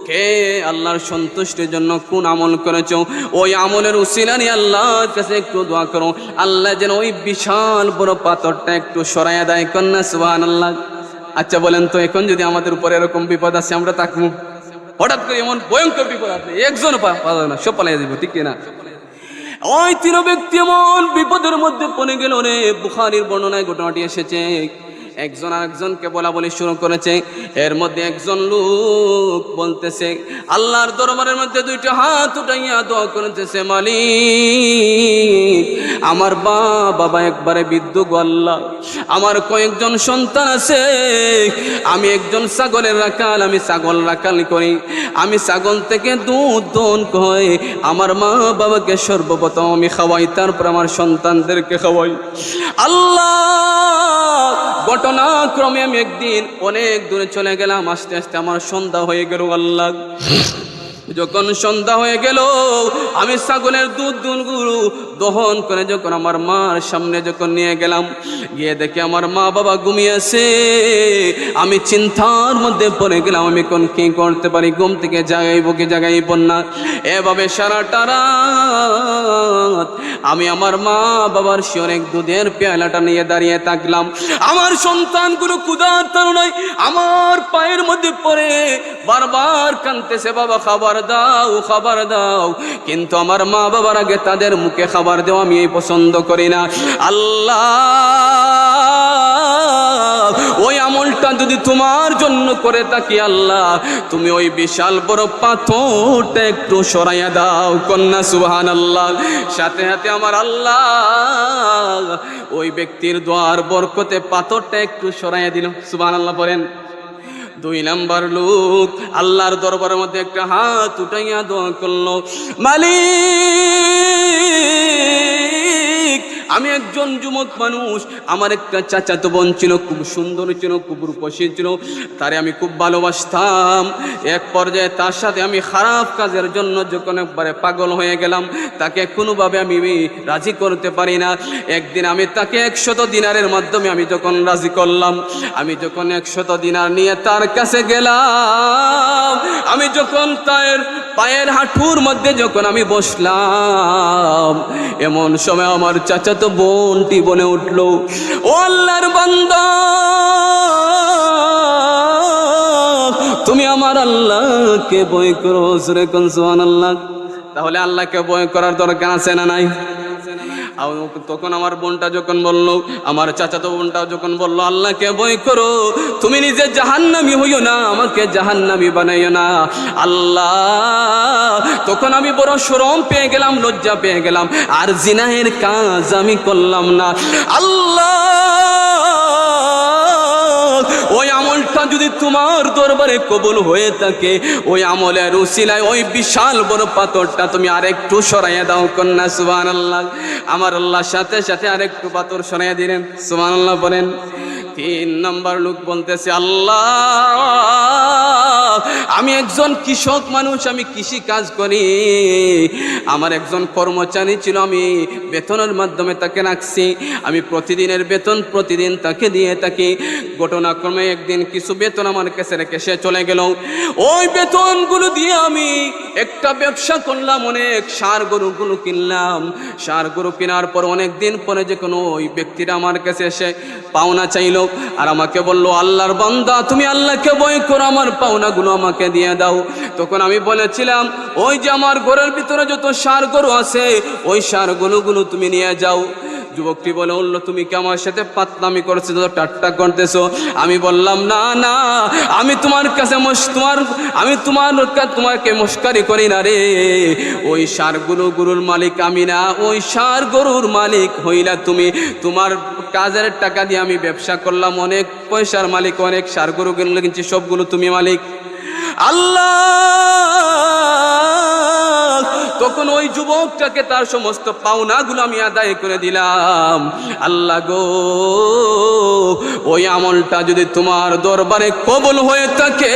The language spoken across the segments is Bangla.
কে আল্লাহর সন্তুষ্টির জন্য কোন আমল করেছো, ওই আমলের উসিলা নিয়ে আল্লাহর কাছে একটু দোয়া করো, আল্লাহ যেন ওই বিশাল বড় পাথরটা একটু সরাইয়া দেয়। কন্যা সুবহানাল্লাহ। আচ্ছা বলেন তো, এখন যদি আমাদের উপরে এরকম বিপদ আসে, আমরা তাকবো? হঠাৎ করে এমন ভয়ঙ্কর বিপদ আসবে, একজন পাওয়া না, সব পালিয়ে যাবো, ঠিক কিনা? ওই তিন ব্যক্তি এমন বিপদের মধ্যে পড়ে গেল রে। বুখারীর বর্ণনায় ঘটনাটি এসেছে। একজন আরেকজনকে বলা বলি শুরু করেছে। এর মধ্যে একজন লোক বলতেছে, আল্লাহর দরবারের মধ্যে দুইটা হাত উঠাইয়া দোয়া করতেছে, মালিক আমার বাবা একবারে বৃদ্ধ গো আল্লাহ, আমার কয়েকজন সন্তান আছে, আমি একজন ছাগলের রাখাল, আমি ছাগল রাখাল করি, আমি ছাগল থেকে দুধ দহন করে আমার মা বাবাকে সর্বপ্রথম আমি খাওয়াই, তারপর আমার সন্তানদেরকে খাওয়াই। আল্লাহ ঘটনাক্রমে আমি একদিন অনেক দূরে চলে গেলাম, আস্তে আস্তে আমার সন্ধ্যা হয়ে গেল। আল্লাহ যখন সন্ধ্যা হয়ে গেল, আমি ছাগলের দুধগুলো দহন করে যখন আমার মার সামনে যখন নিয়ে গেলাম, গিয়ে দেখে আমার মা বাবা ঘুমিয়ে আছে। আমি চিন্তার মধ্যে পড়ে গেলাম, আমি কোন কি করতে পারি, ঘুম থেকে জাগাইব কি জাগাইব না। এভাবে সারাটা রাত আমি আমার মা বাবার অনেক দুধের পেয়ালাটা নিয়ে দাঁড়িয়ে থাকলাম। আমার সন্তানগুলো ক্ষুধার তাড়নায় আমার পায়ের মধ্যে পড়ে বারবার কাঁদতেছে, বাবা খাবার দাও, খাবার দাও। কিন্তু আমার মা বাবার আগে তাদের মুখে খাবার দেওয়া আমি পছন্দ করি না। আল্লাহ ওই আমলটা যদি তোমার জন্য করে থাকি, আল্লাহ তুমি ওই বিশাল বড় পাথরটা একটু সরাইয়া দাও। কন্যা সুবহানাল্লাহ। সাথে সাথে আমার আল্লাহ ওই ব্যক্তির দোয়ার বরকতে পাথরটা একটু সরাইয়া দিল। সুবহানাল্লাহ বলেন। দুই নাম্বার লোক আল্লাহর দরবারের মধ্যে একটা হাত উঠাইয়া দোয়া করলো, মালিক আমি একজন যুবক মানুষ, আমার একটা চাচাতো বোন ছিল, খুব সুন্দর ছিল, খুব রূপসী ছিল, তারে আমি খুব ভালোবাসতাম। এক পর্যায়ে তার সাথে আমি খারাপ কাজের জন্য যখন একবারে পাগল হয়ে গেলাম, তাকে কোনোভাবে আমি রাজি করতে পারি না। একদিন আমি তাকে 100 দিনারের মাধ্যমে আমি যখন রাজি করলাম, আমি যখন 100 দিনার নিয়ে তার কাছে গেলাম, আমি যখন তার পায়ের হাঁটুর মধ্যে যখন আমি বসলাম, এমন সময় আমার চাচাতো বোনটি বলে উঠল, ও আল্লাহর বান্দা, তুমি আমার আল্লাহকে ভয় করো। সুরে কোন সুবহানাল্লাহ। তাহলে আল্লাহকে ভয় করার দরকার আছে না নাই? তখন আমার বোনটা যখন বলল, আমার চাচাতো বোনটা যখন বলল, আল্লাহকে ভয় করো, তুমি নিজে জাহান্নামী হইও না, আমাকে জাহান্নামী বানাইও না। আল্লাহ তখন আমি বড় শরম পেয়ে গেলাম, লজ্জা পেয়ে গেলাম, আর জিনাহের কাজ আমি করলাম না। আল্লাহ ওই আমলটা যদি তোমার দরবারে কবুল হয়ে থাকে, ওই আমলের উসিলায় ওই বিশাল বড় পাথরটা তুমি আরেকটু সরাইয়া দাও। কন্যা সুবহানাল্লাহ। আমার আল্লাহ সাথে সাথে আরেকটু পাথর সরাইয়া দিলেন। সুবহানাল্লাহ বলেন। 3 নাম্বার লোক বলতেছে, আল্লাহ আমি একজন কৃষক মানুষ, আমি কৃষি কাজ করি, আমার একজন কর্মচারী ছিল, আমি বেতনের মাধ্যমে তাকে রাখছি, আমি প্রতিদিনের বেতন প্রতিদিন তাকে দিয়ে থাকি। ঘটনাক্রমে একদিন কিছু বেতন আমার কাছে রেখে সে চলে গেল। ওই বেতনগুলো দিয়ে আমি একটা ব্যবসা করলাম, অনেক ষাঁড় গরুগুলো কিনলাম। ষাঁড় গরু কেনার পর অনেক দিন পরে যে কোনো ওই ব্যক্তিরা আমার কাছে এসে পাওনা চাইল, আর আমাকে বলল, আল্লাহর বান্দা তুমি আল্লাহকে ভয় করো, আমার পাওনাগুলো আমাকে দিয়ে দাও। তখন আমি বলেছিলাম, ওই যে আমার ঘরের ভিতরে যত ষাঁড় গরু আছে, ওই ষাঁড় গরুগুলো তুমি নিয়ে যাও। যুবকটি বলে উঠল, তুমি কি আমার সাথে পাতলামি করছো, ঠাট্টা করতেছো? আমি বললাম, না না, আমি তোমার কাছে তোমাকে মস্কারি করি না রে। ওই ষাঁড় গরুর মালিক আমি না, ওই ষাঁড় গরুর মালিক হইলা তুমি। তোমার কাজের টাকা দিয়ে আমি ব্যবসা করলাম, অনেক পয়সার মালিক, অনেক ষাঁড় গরু কিনলে কিনছি, সবগুলো তুমি মালিক। আল্লাহ তখন ওই যুবকটাকে তার সমস্ত পাওনাগুলো আমি আদায় করে দিলাম। আল্লাহ গো, ওই আমলটা যদি তোমার দরবারে কবুল হয়ে থাকে,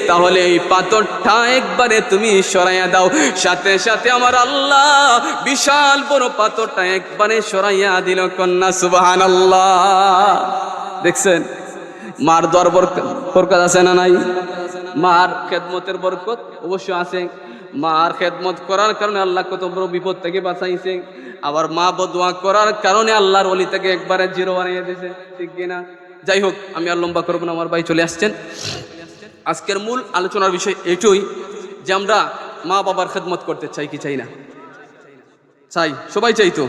তাহলে এই পাথরটা একবারে তুমি সরাইয়া দাও। সাথে সাথে আমার আল্লাহ বিশাল বড় পাথরটা একবারে সরাইয়া দিল। কন্যা সুবহানাল্লাহ। দেখছেন মার দর বরকত আছে না নাই? মার খেদমতের বরকত অবশ্যই আছে। মার খেদমত করার কারণে আল্লাহ কত বড় বিপদ থেকে বাঁচাইছে। আবার মা বদুয়া করার কারণে আল্লাহর ওলি থেকে একবারে জিরো বানিয়ে দিয়েছে, ঠিক কিনা? যাই হোক, আমি আর লম্বা করবো না, আমার ভাই চলে আসছেন। আজকের মূল আলোচনার বিষয় এটাই যে আমরা মা বাবার খেদমত করতে চাই কি চাই না? চাই, সবাই চাই তো।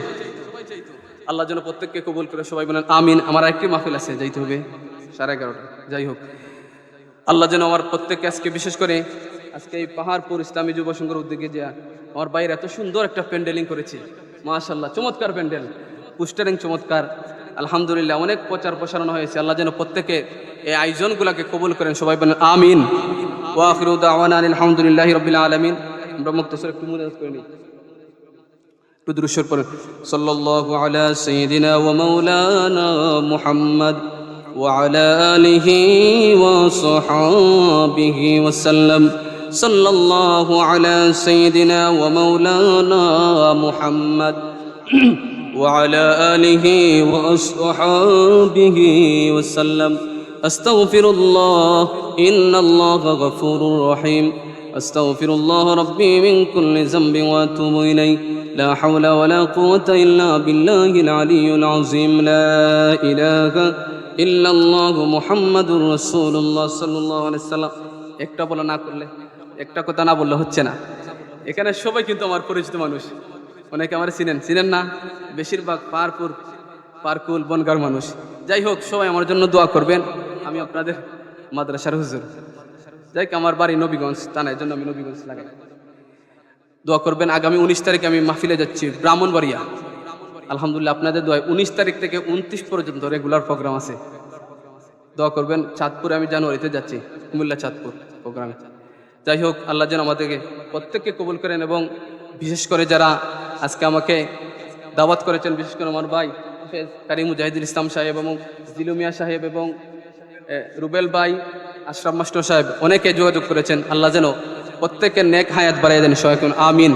আল্লাহ যেন প্রত্যেককে কবুল করে, সবাই বলেন আমিন। আমার একটি মাহফিল আছে, যাইতে হবে 11:30। যাই হোক, আল্লাহ যেন আমার প্রত্যেককে আজকে, বিশেষ করে আজকে এই পাহাড়পুর ইসলামী যুব সংঘের উদ্যোগে যে আমার বাইরে এত সুন্দর একটা প্যান্ডেলিং করেছে, মাশাআল্লাহ, চমৎকার প্যান্ডেল, পোস্টারিং চমৎকার, আলহামদুলিল্লাহ, অনেক প্রচার প্রসারণা হয়েছে। আল্লাহ যেন প্রত্যেকে এই আয়োজনগুলোকে কবুল করেন, সবাই বলেন আমিন। ওয়া আখিরু দাওয়ানা আলহামদুলিল্লাহি রাব্বিল আলামিন। আমরা মুক্তসর একটু মুনাজাত করে নিই, একটু দুরূদ শরীফ পড়েন। সাল্লাল্লাহু আলা সাইয়্যিদিনা ওয়া মাওলানা মুহাম্মদ ওয়া আলা আলিহি ওয়া সাহবিহি ওয়া সাল্লাম। সাল্লাল্লাহু আলা সাইয়্যিদিনা ওয়া মাওলানা মুহাম্মদ ওয়া আলা আলিহি ওয়া সাহবিহি ওয়া সাল্লাম। আস্তাগফিরুল্লাহ, ইন্নাল্লাহা গফুরুর রহিম। আস্তাগফিরুল্লাহ রাব্বি মিন কুল্লি যামবিন ওয়া আতুবু ইলাইহি। লা হাওলা ওয়ালা কুওয়াতা ইল্লা বিল্লাহিল আলিয়্যিল আযীম। লা ইলাহা ইল্লাল্লাহু মুহাম্মাদুর রাসূলুল্লাহ সাল্লাল্লাহু আলাইহি সাল্লাম। একটা বলা না করলে, একটা কথা না বললে হচ্ছে না। এখানে সবাই কিন্তু আমার পরিচিত মানুষ, অনেকে আমার চিনেন না, বেশিরভাগ পারকুল বনগার মানুষ। যাই হোক, সবাই আমার জন্য দোয়া করবেন। আমি আপনাদের মাদ্রাসার হুজুর, যাই হোক, আমার বাড়ি নবীগঞ্জ, তা না, এর জন্য আমি নবীগঞ্জ লাগাই। দোয়া করবেন। আগামী 19 তারিখে আমি মাহফিলে যাচ্ছি ব্রাহ্মণবাড়িয়া, আলহামদুলিল্লাহ, আপনাদের দোয়ায় 19 তারিখ থেকে 29 পর্যন্ত রেগুলার প্রোগ্রাম আছে। দোয়া করবেন। চাঁদপুরে আমি জানুয়ারিতে যাচ্ছি, কুমিল্লা চাঁদপুর প্রোগ্রামে। যাই হোক, আল্লাহ যেন আমাদেরকে প্রত্যেককে কবুল করেন, এবং বিশেষ করে যারা আজকে আমাকে দাওয়াত করেছেন, বিশেষ করে আমার ভাই কারি মুজাহিদুল ইসলাম সাহেব এবং জিলুমিয়া সাহেব এবং রুবেল ভাই, আশরাফ মাস্টার সাহেব, অনেকে যোগাযোগ করেছেন। আল্লাহ যেন প্রত্যেকের নেক হায়াত বাড়াই দেন, সবাই আমিন।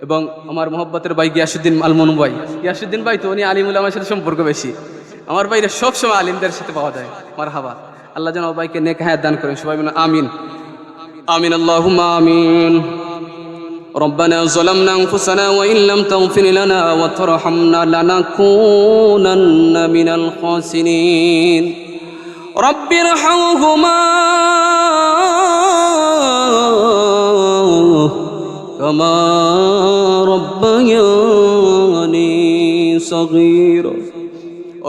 এবং আমার মোহব্বতের ভাই গিয়াসুদ্দিন আলমনু ভাই, গিয়াসুদ্দিন ভাই তো উনি আলিম উলামার সাথে সম্পর্ক বেশি। আমার ভাইরা সবসময় আলিমদের সাথে পাওয়া যায়, মারহাবা। আল্লাহ যেন ভাইকে নেক হায়াত দান করেন, সবাই আমিন আমিন। আল্লাহুম্মা আমিন। ربنا ظلمنا أنفسنا وإن لم تغفر لنا وترحمنا لنكونن من الخاسرين. رب ارحمهما كما ربياني صغيرا.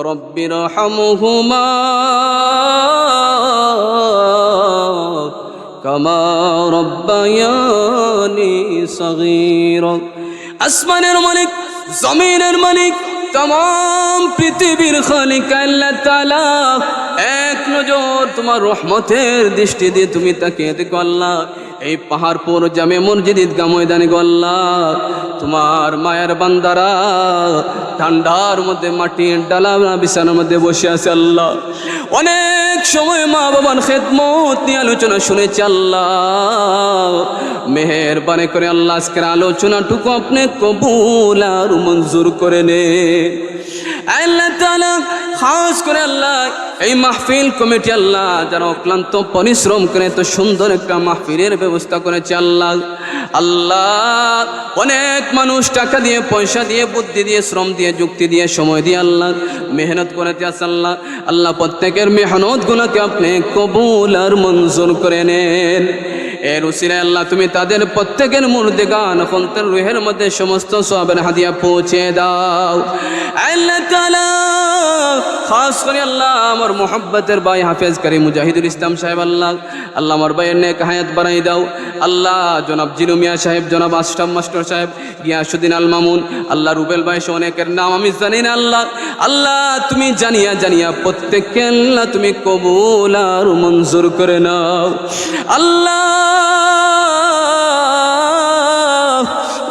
رب ارحمهما كما ربياني صغيرا. আসমানের মালিক, জমিনের মালিক, तमाम পৃথিবীর খালিক আল্লাহ তাআলা, এক নজর তোমার রহমতের দৃষ্টি দিয়ে তুমি তাকিয়ে দেখো আল্লাহ। এই পাহাড়পুর জামে মসজিদ ঈদগাহ ময়দানে গো আল্লাহ, তোমার মায়ের বান্দারা ঠান্ডার মধ্যে মাটির ডালা বিছানার মধ্যে বসে আছে আল্লাহ। অনেক সময় মা বাবার খেদমত নিয়ে আলোচনা শুনেছি আল্লাহ, মেহেরবানি করে আল্লাহ আজকের আলোচনাটুকু আপনি কবুল আর মঞ্জুর করে নে আল্লাহ তাআলা। খাস করে আল্লাহ এই মাহফিল কমিটি আল্লাহ যারা অক্লান্ত পরিশ্রম করে এত সুন্দর একটা মাহফিলের ব্যবস্থা করেছে আল্লাহ। আল্লাহ অনেক মানুষ টাকা দিয়ে, পয়সা দিয়ে, বুদ্ধি দিয়ে, শ্রম দিয়ে, যুক্তি দিয়ে, সময় দিয়ে আল্লাহ মেহনত করেছে আল্লাহ। আল্লাহ প্রত্যেকের মেহনত গুলোকে আপনি কবুল আর মঞ্জুর করে নেন। এর উসিলায় আল্লাহ তুমি তাদের প্রত্যেকের মুর্দে গান অন্তর রুহের মধ্যে সমস্ত সওয়াবের হাদিয়া পৌঁছে দাও আল্লাহ তাআলা। খাস করে আল্লাহ আমার মোহাব্বতের ভাই হাফেজ কারি মুজাহিদুল ইসলাম সাহেব, আল্লাহ আল্লাহ আমার ভাইয়ের নেক হায়াত বাড়াই দাও আল্লাহ। জনাব জিলুমিয়া সাহেব, জনাব আশরাফ মাস্টার সাহেব, গিয়াসুদ্দিন আল মামুন, আল্লাহ রুবেল ভাই সহ অনেকের নাম আমি জানি না আল্লাহ। আল্লাহ তুমি জানিয়া প্রত্যেককে আল্লাহ তুমি কবুল আর মঞ্জুর করে নাও আল্লাহ।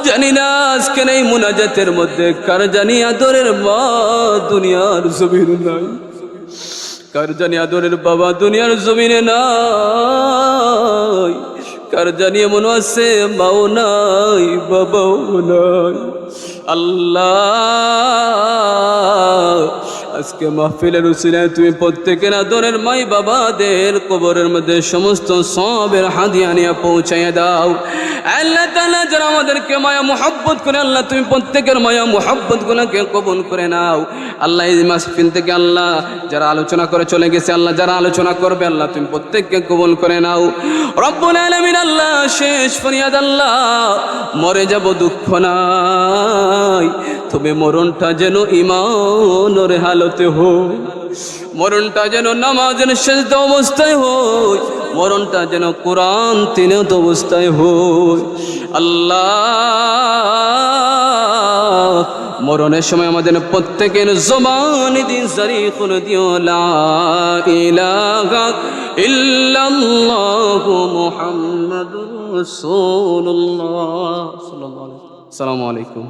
জানি না আজকের এই মুনাজাতের মধ্যে কার জানি আদরের মা দুনিয়ার জমিনে নাই, কার জানি আদরের বাবা দুনিয়ার জমিনে নাই, কার জানি এমন আছে মাও নাই বাবাও নাই আল্লাহ। আজকে মাহফিলের উসিলায় তুমি প্রত্যেকের আদরের মাই বাবাদের কবরের মধ্যে সমস্ত সবের হাদিয়া নিয়ে পৌঁছাইয়া দাও। আল্লাহ তাআলা যারা আমাদেরকে মায়া মোহাব্বত করে আল্লাহ তুমি প্রত্যেকের মায়া মোহাব্বত গুলোকে কবুল করে নাও। আল্লাহ এই মাহফিল থেকে আল্লাহ যারা আলোচনা করে চলে গেছে আল্লাহ যারা আলোচনা করবে আল্লাহ তুমি প্রত্যেককে কবুল করে নাও। রব্বুল আলামিন আল্লাহ শেষ ফরিয়াদ আল্লাহ মরে যাব দুঃখ নাই, তবে মরণটা যেন ঈমানের হালতে হয়, মরণটা যেন নামাজের সেজদা অবস্থায় হয়, মরণটা যেন কোরআন তিলাওয়াত অবস্থায় হয়। আল্লাহ মরণের সময় আমাদের প্রত্যেকের জবান দিন জারি করে দিও লা ইলাহা ইল্লাল্লাহু মুহাম্মাদুর রাসূলুল্লাহ সাল্লাল্লাহু আলাইহি ওয়াসাল্লাম। আসসালামু আলাইকুম।